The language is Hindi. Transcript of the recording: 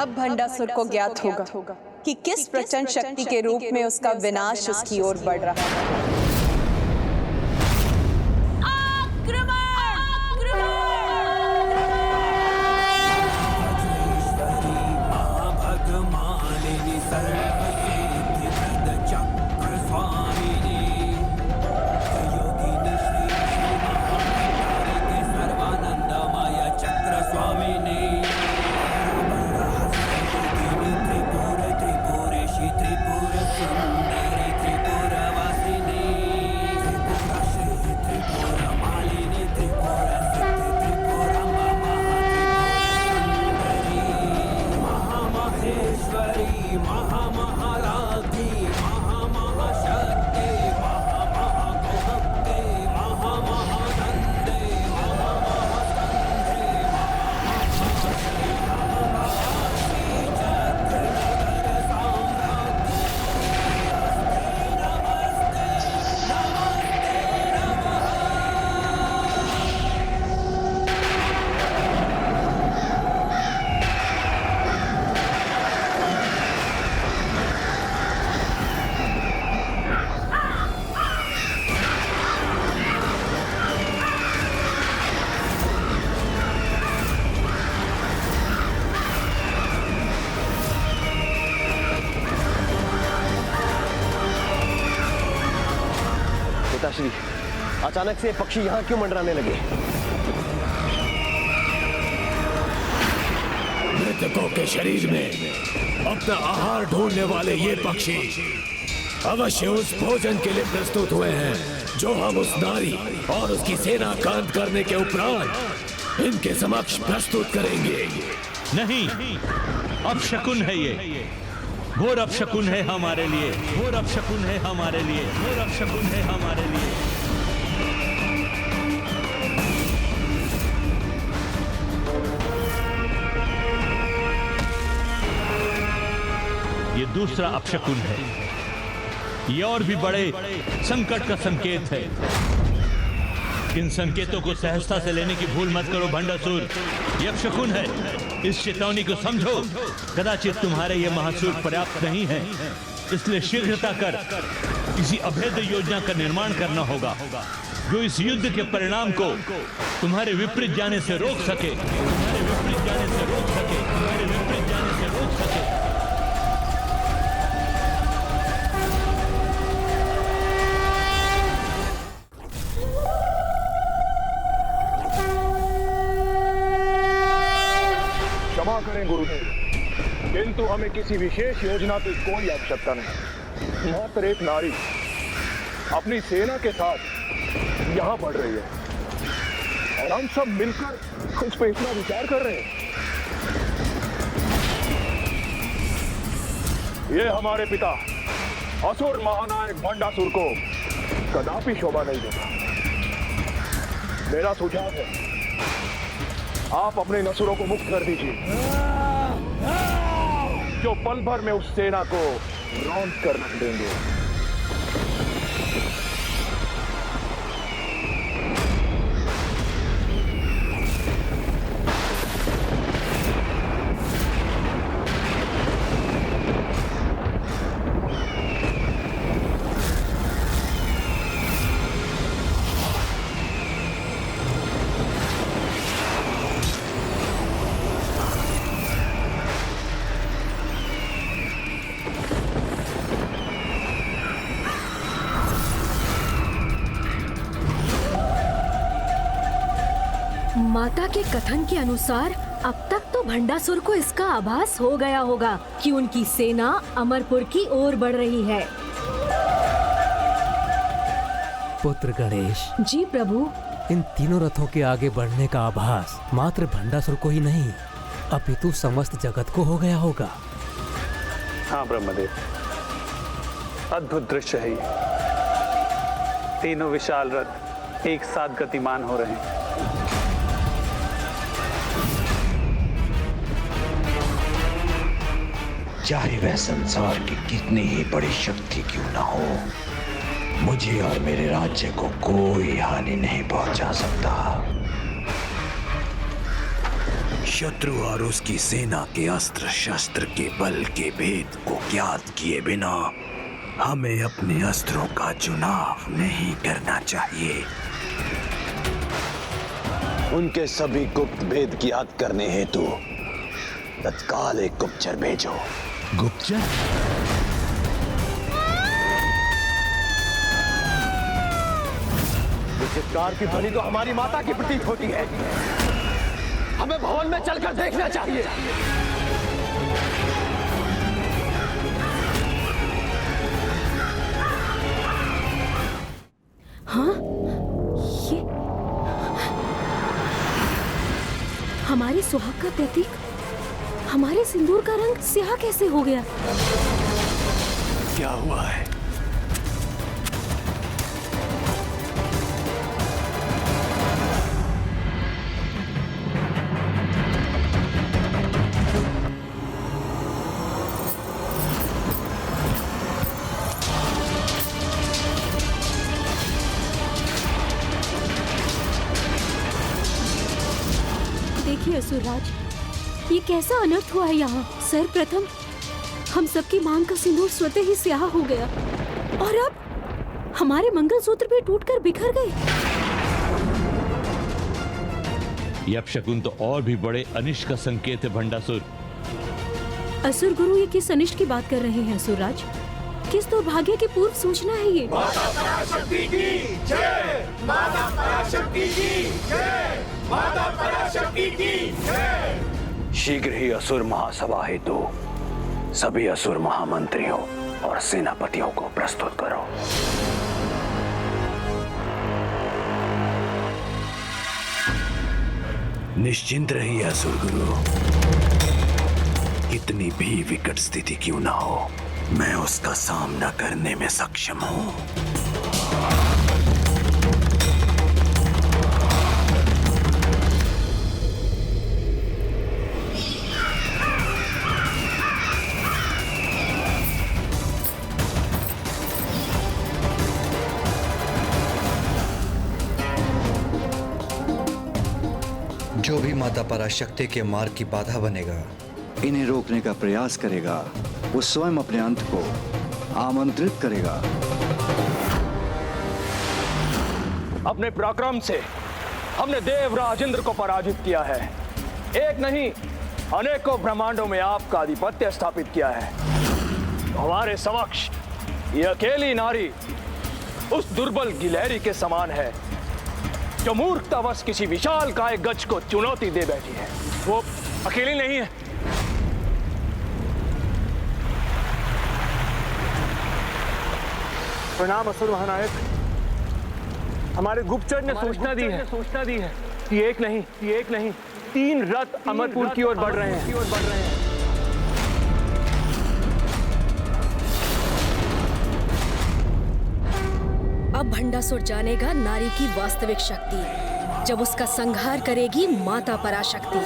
अब भंडासुर को ज्ञात होगा कि किस प्रचंड शक्ति के रूप में उसका विनाश उसकी ओर बढ़ रहा है। पिताश्री, अचानक से पक्षी यहाँ क्यों मंडराने लगे? मृतकों के शरीर में अपना आहार ढूंढने वाले ये पक्षी अवश्य उस भोजन के लिए प्रस्तुत हुए हैं जो हम उस नारी और उसकी सेना का अंत करने के उपरांत इनके समक्ष प्रस्तुत करेंगे। नहीं, अपशकुन है ये, घोर अपशकुन है हमारे लिए, घोर अपशकुन है हमारे लिए, घोर अपशकुन है हमारे लिए। ये दूसरा अपशकुन है, ये और भी बड़े संकट का संकेत है। इन संकेतों को सहजता से लेने की भूल मत करो भंडासुर, ये अपशकुन है। इस चेतावनी को समझो, कदाचित तुम्हारे ये महासुर पर्याप्त नहीं है, इसलिए शीघ्रता कर किसी अभेद्य योजना का निर्माण करना होगा जो इस युद्ध के परिणाम को तुम्हारे विपरीत जाने से रोक सके, तुम्हारे विपरीत जाने से रोक सके, तुम्हारे विपरीत जाने से रोक सके। क्षमा करें गुरुदेव, किंतु हमें किसी विशेष योजना की कोई आवश्यकता नहीं। मात्र एक नारी अपनी सेना के साथ यहाँ बढ़ रही है और हम सब मिलकर उस पर इतना विचार कर रहे हैं। ये हमारे पिता असुर महानायक भंडासुर को कदापि शोभा नहीं देता। मेरा सुझाव है, आप अपने नसुरों को मुक्त कर दीजिए जो पल भर में उस सेना को रौंद कर रख देंगे। माता के कथन के अनुसार अब तक तो भंडासुर को इसका आभास हो गया होगा कि उनकी सेना अमरपुर की ओर बढ़ रही है। पुत्र गणेश। जी प्रभु। इन तीनों रथों के आगे बढ़ने का आभास मात्र भंडासुर को ही नहीं, अपितु समस्त जगत को हो गया होगा। हाँ ब्रह्मदेव, अद्भुत दृश्य है ये। तीनों विशाल रथ एक साथ गतिमान हो रहे हैं। चाहे वह संसार की कितनी ही बड़ी शक्ति क्यों ना हो, मुझे और मेरे राज्य को कोई हानि नहीं पहुंचा सकता। शत्रु और उसकी सेना के अस्त्र शस्त्र के बल के भेद को ज्ञात किए बिना हमें अपने अस्त्रों का चुनाव नहीं करना चाहिए। उनके सभी गुप्त भेद की याद करने हेतु तत्काल एक गुप्तचर भेजो। गुप्तचर? चित्कार की ध्वनि तो हमारी माता की प्रतीक होती है। हमें भवन में चलकर देखना चाहिए। हाँ, ये हमारे सुहाग का प्रतीक, हमारे सिंदूर का रंग स्याह कैसे हो गया? क्या हुआ है? देखिए असुरराज, ये कैसा अनर्थ हुआ है यहाँ। सर्वप्रथम हम सबकी मांग का सिंदूर स्वतः ही स्याह हो गया और अब हमारे मंगलसूत्र भी टूटकर बिखर गए। ये अपशकुन तो और भी बड़े अनिष्ट का संकेत है भंडासुर। असुर गुरु ये किस अनिष्ट की बात कर रहे हैं असुरराज? किस दुर्भाग्य की पूर्व सूचना है ये? माता पराशक्ति की जय! माता पराशक्ति की जय! माता पराशक्ति की जय! शीघ्र ही असुर महासभा हेतु सभी असुर महामंत्रियों और सेनापतियों को प्रस्तुत करो। निश्चिंत रहिए असुर गुरु, कितनी भी विकट स्थिति क्यों ना हो, मैं उसका सामना करने में सक्षम हूं। जो भी माता पराशक्ति के मार्ग की बाधा बनेगा, इन्हें रोकने का प्रयास करेगा, वो स्वयं अपने अंत को आमंत्रित करेगा। अपने पराक्रम से हमने देवराज इंद्र को पराजित किया है। एक नहीं, अनेकों ब्रह्मांडों में आपका आधिपत्य स्थापित किया है। हमारे समक्ष ये अकेली नारी उस दुर्बल गिलहरी के समान है जो मूर्खतावश किसी विशाल काय गज को चुनौती दे बैठी है। वो अकेली नहीं है। प्रणाम असुर महानायक। हमारे गुप्तचर ने सूचना दी है कि एक नहीं 3 रथ अमरपुर की ओर बढ़ रहे हैं। अब भंडासुर जानेगा नारी की वास्तविक शक्ति, जब उसका संहार करेगी माता पराशक्ति।